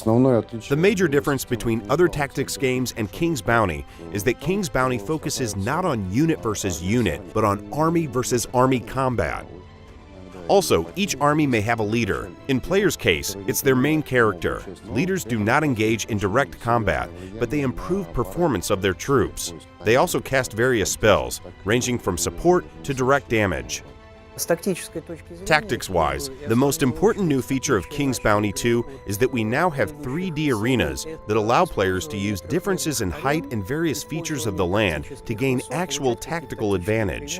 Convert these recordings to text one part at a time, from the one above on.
The major difference between other tactics games and King's Bounty is that King's Bounty focuses not on unit versus unit, but on army versus army combat. Also, each army may have a leader. In players' case, it's their main character. Leaders do not engage in direct combat, but they improve performance of their troops. They also cast various spells, ranging from support to direct damage. Tactics-wise, the most important new feature of King's Bounty 2 is that we now have 3D arenas that allow players to use differences in height and various features of the land to gain actual tactical advantage.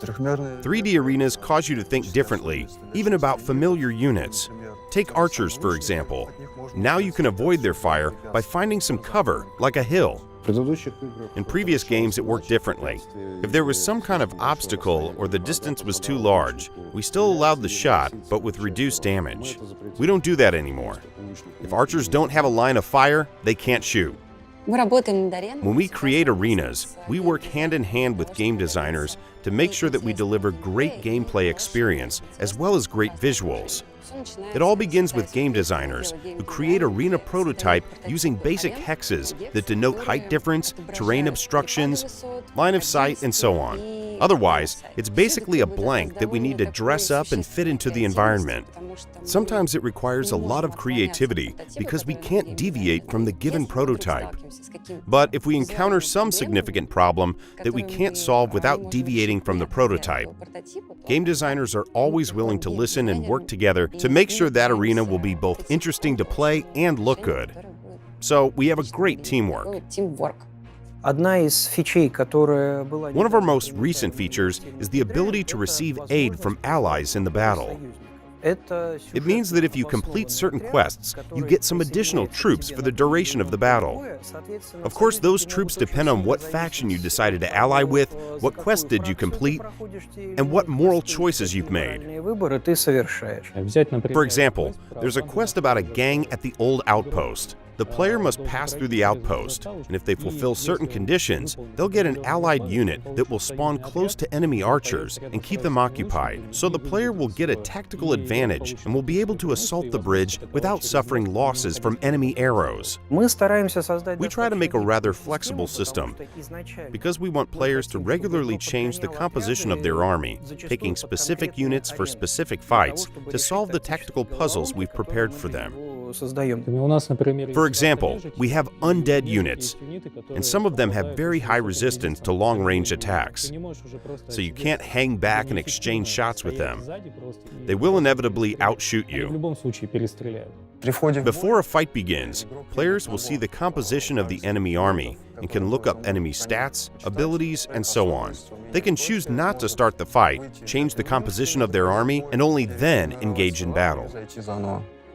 3D arenas cause you to think differently, even about familiar units. Take archers, for example. Now you can avoid their fire by finding some cover, like a hill. In previous games, it worked differently. If there was some kind of obstacle or the distance was too large, we still allowed the shot, but with reduced damage. We don't do that anymore. If archers don't have a line of fire, they can't shoot. When we create arenas, we work hand in hand with game designers to make sure that we deliver great gameplay experience as well as great visuals. It all begins with game designers who create arena prototype using basic hexes that denote height difference, terrain obstructions, line of sight, and so on. Otherwise, it's basically a blank that we need to dress up and fit into the environment. Sometimes it requires a lot of creativity because we can't deviate from the given prototype. But if we encounter some significant problem that we can't solve without deviating from the prototype, game designers are always willing to listen and work together to make sure that arena will be both interesting to play and look good. So we have a great teamwork. One of our most recent features is the ability to receive aid from allies in the battle. It means that if you complete certain quests, you get some additional troops for the duration of the battle. Of course, those troops depend on what faction you decided to ally with, what quest did you complete, and what moral choices you've made. For example, there's a quest about a gang at the old outpost. The player must pass through the outpost, and if they fulfill certain conditions, they'll get an allied unit that will spawn close to enemy archers and keep them occupied. So the player will get a tactical advantage and will be able to assault the bridge without suffering losses from enemy arrows. We try to make a rather flexible system because we want players to regularly change the composition of their army, taking specific units for specific fights to solve the tactical puzzles we've prepared for them. For example, we have undead units, and some of them have very high resistance to long-range attacks, so you can't hang back and exchange shots with them. They will inevitably outshoot you. Before a fight begins, players will see the composition of the enemy army and can look up enemy stats, abilities, and so on. They can choose not to start the fight, change the composition of their army, and only then engage in battle.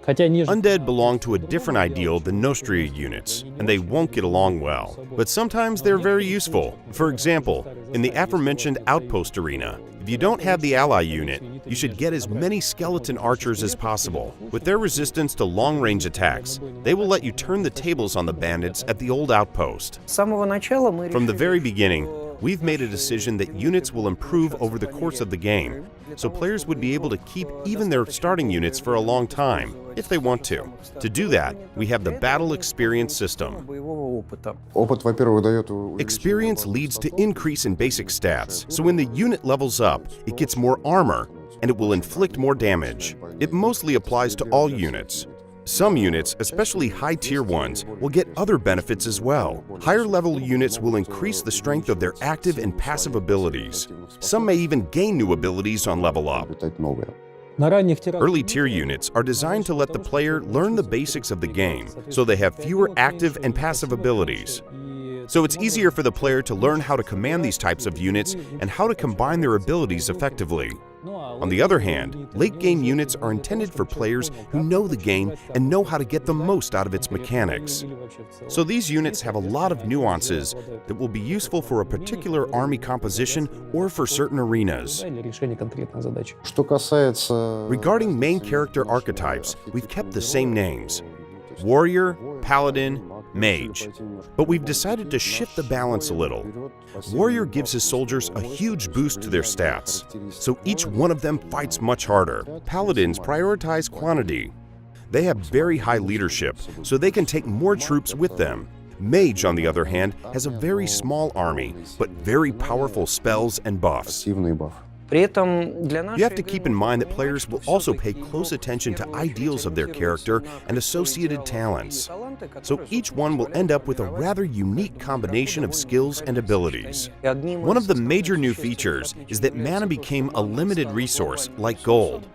Undead belong to a different ideal than Nostria units, and they won't get along well. But sometimes they're very useful. For example, in the aforementioned outpost arena, if you don't have the ally unit, you should get as many skeleton archers as possible. With their resistance to long-range attacks, they will let you turn the tables on the bandits at the old outpost. From the very beginning, we've made a decision that units will improve over the course of the game, so players would be able to keep even their starting units for a long time, if they want to. To do that, we have the battle experience system. Experience leads to increase in basic stats, so when the unit levels up, it gets more armor, and it will inflict more damage. It mostly applies to all units. Some units, especially high-tier ones, will get other benefits as well. Higher-level units will increase the strength of their active and passive abilities. Some may even gain new abilities on level up. Early-tier units are designed to let the player learn the basics of the game, so they have fewer active and passive abilities. So it's easier for the player to learn how to command these types of units and how to combine their abilities effectively. On the other hand, late-game units are intended for players who know the game and know how to get the most out of its mechanics. So these units have a lot of nuances that will be useful for a particular army composition or for certain arenas. Regarding main character archetypes, we've kept the same names: warrior, paladin, mage. But we've decided to shift the balance a little. Warrior gives his soldiers a huge boost to their stats, so each one of them fights much harder. Paladins prioritize quantity. They have very high leadership, so they can take more troops with them. Mage, on the other hand, has a very small army, but very powerful spells and buffs. You have to keep in mind that players will also pay close attention to ideals of their character and associated talents. So each one will end up with a rather unique combination of skills and abilities. One of the major new features is that mana became a limited resource, like gold.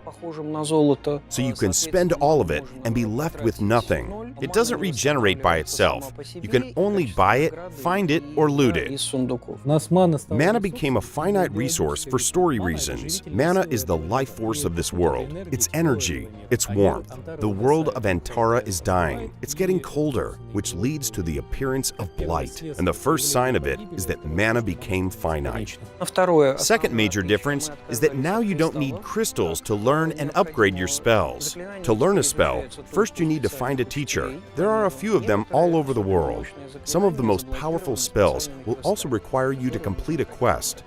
So you can spend all of it and be left with nothing. It doesn't regenerate by itself. You can only buy it, find it, or loot it. Mana became a finite resource for story reasons. Mana is the life force of this world. It's energy, it's warmth. The world of Antara is dying. It's getting colder, which leads to the appearance of blight. And the first sign of it is that mana became finite. Second major difference is that now you don't need crystals to learn and upgrade your spells. To learn a spell, first you need to find a teacher. There are a few of them all over the world. Some of the most powerful spells will also require you to complete a quest.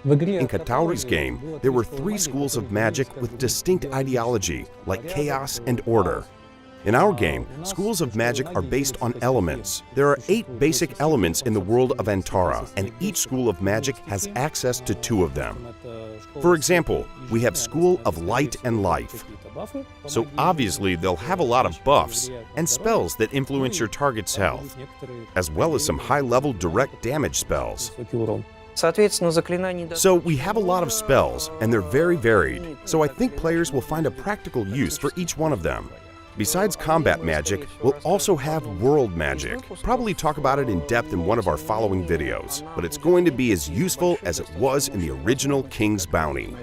In Katauri's game, there were 3 schools of magic with distinct ideology, like chaos and order. In our game, schools of magic are based on elements. There are 8 basic elements in the world of Antara, and each school of magic has access to 2 of them. For example, we have School of Light and Life. So obviously they'll have a lot of buffs and spells that influence your target's health, as well as some high-level direct damage spells. So we have a lot of spells, and they're very varied, so I think players will find a practical use for each one of them. Besides combat magic, we'll also have world magic. Probably talk about it in depth in one of our following videos, but it's going to be as useful as it was in the original King's Bounty.